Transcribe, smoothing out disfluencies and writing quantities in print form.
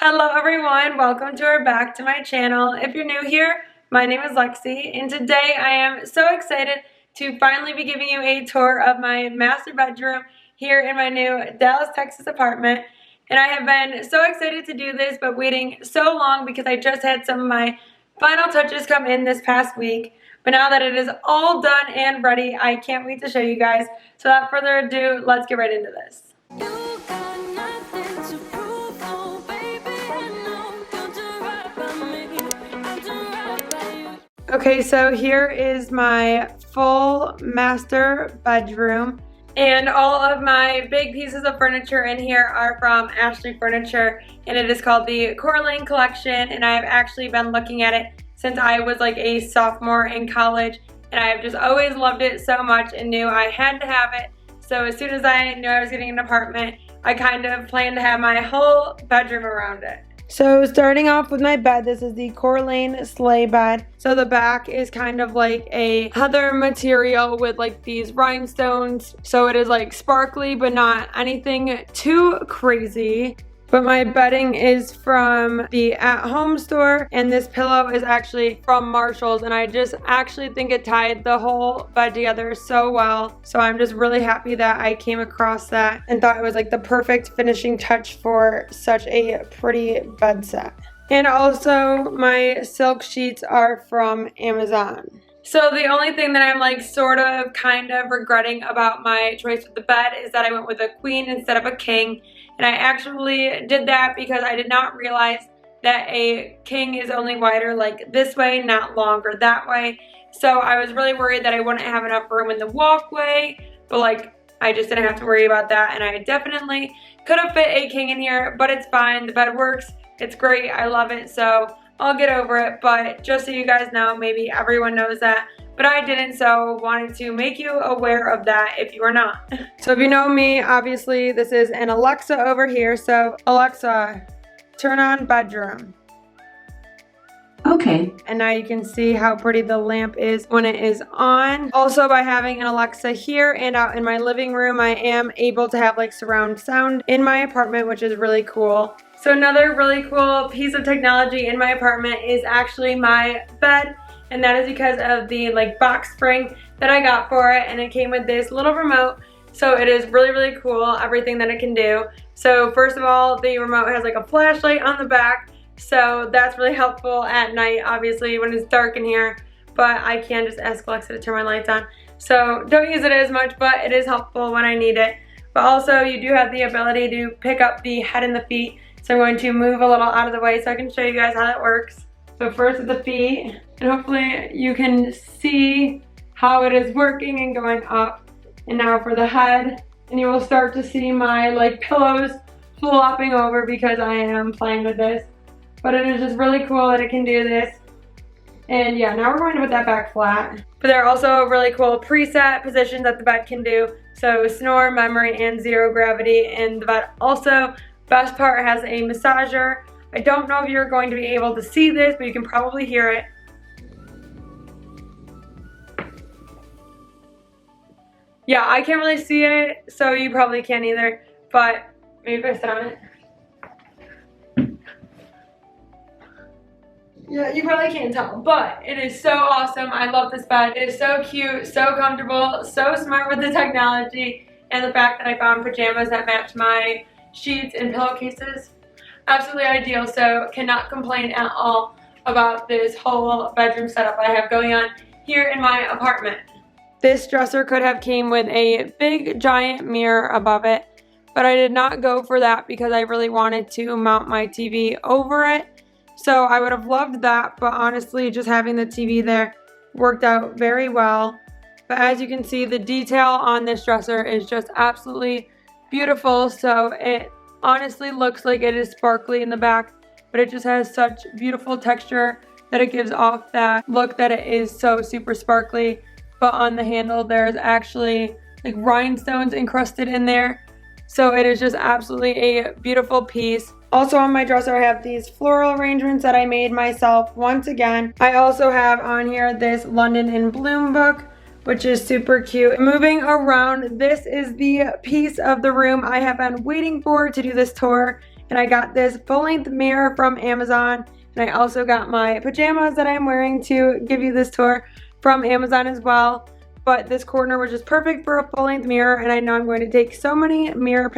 Hello everyone, welcome back to my channel. If you're new here, my name is Lexi, and today I am so excited to finally be giving you a tour of my master bedroom here in my new Dallas, Texas apartment. And I have been so excited to do this, but waiting so long because I just had some of my final touches come in this past week. But now that it is all done and ready, I can't wait to show you guys. So without further ado, let's get right into this. Okay, so here is my full master bedroom, and all of my big pieces of furniture in here are from Ashley Furniture, and it is called the Coraline Collection, and I've actually been looking at it since I was like a sophomore in college, and I've just always loved it so much and knew I had to have it. So as soon as I knew I was getting an apartment, I kind of planned to have my whole bedroom around it. So starting off with my bed, this is the Coraline sleigh bed. So the back is kind of like a heather material with like these rhinestones. So it is like sparkly, but not anything too crazy. But my bedding is from the at-home store, and this pillow is actually from Marshall's, and I just actually think it tied the whole bed together so well. So I'm just really happy that I came across that and thought it was like the perfect finishing touch for such a pretty bed set. And also my silk sheets are from Amazon. So the only thing that I'm like sort of kind of regretting about my choice with the bed is that I went with a queen instead of a king. And I actually did that because I did not realize that a king is only wider like this way, not longer that way. So I was really worried that I wouldn't have enough room in the walkway, but like I just didn't have to worry about that. And I definitely could have fit a king in here, but it's fine. The bed works. It's great. I love it. So I'll get over it. But just so you guys know, maybe everyone knows that, but I didn't, so wanted to make you aware of that if you are not. So if you know me, obviously this is an Alexa over here. So Alexa, turn on bedroom. Okay. And now you can see how pretty the lamp is when it is on. Also, by having an Alexa here and out in my living room, I am able to have like surround sound in my apartment, which is really cool. So another really cool piece of technology in my apartment is actually my bed. And that is because of the like box spring that I got for it, and it came with this little remote. So it is really, really cool, everything that it can do. So first of all, the remote has like a flashlight on the back. So that's really helpful at night, obviously when it's dark in here, but I can just ask Alexa to turn my lights on. So don't use it as much, but it is helpful when I need it. But also you do have the ability to pick up the head and the feet. So I'm going to move a little out of the way so I can show you guys how that works. So first with the feet, and hopefully you can see how it is working and going up. And now for the head, and you will start to see my like pillows flopping over because I am playing with this. But it is just really cool that it can do this. And yeah, now we're going to put that back flat. But there are also really cool preset positions that the bed can do. So snore, memory, and zero gravity. And the bed also, best part, has a massager. I don't know if you're going to be able to see this, but you can probably hear it. Yeah, I can't really see it, so you probably can't either, but maybe if I sit on it. Yeah, you probably can't tell, but it is so awesome. I love this bed. It is so cute, so comfortable, so smart with the technology, and the fact that I found pajamas that match my sheets and pillowcases. Absolutely ideal, so cannot complain at all about this whole bedroom setup I have going on here in my apartment. This dresser could have came with a big giant mirror above it, but I did not go for that because I really wanted to mount my TV over it. So I would have loved that, but honestly just having the TV there worked out very well. But as you can see, the detail on this dresser is just absolutely beautiful. So it honestly looks like it is sparkly in the back, but it just has such beautiful texture that it gives off that look that it is so super sparkly. But on the handle there's actually like rhinestones encrusted in there, so it is just absolutely a beautiful piece. Also on my dresser I have these floral arrangements that I made myself once again. I also have on here this London in Bloom book, which is super cute. Moving around, this is the piece of the room I have been waiting for to do this tour, And I got this full-length mirror from Amazon. And I also got my pajamas that I'm wearing to give you this tour from Amazon as well. But this corner was just perfect for a full-length mirror, and I know I'm going to take so many mirror pictures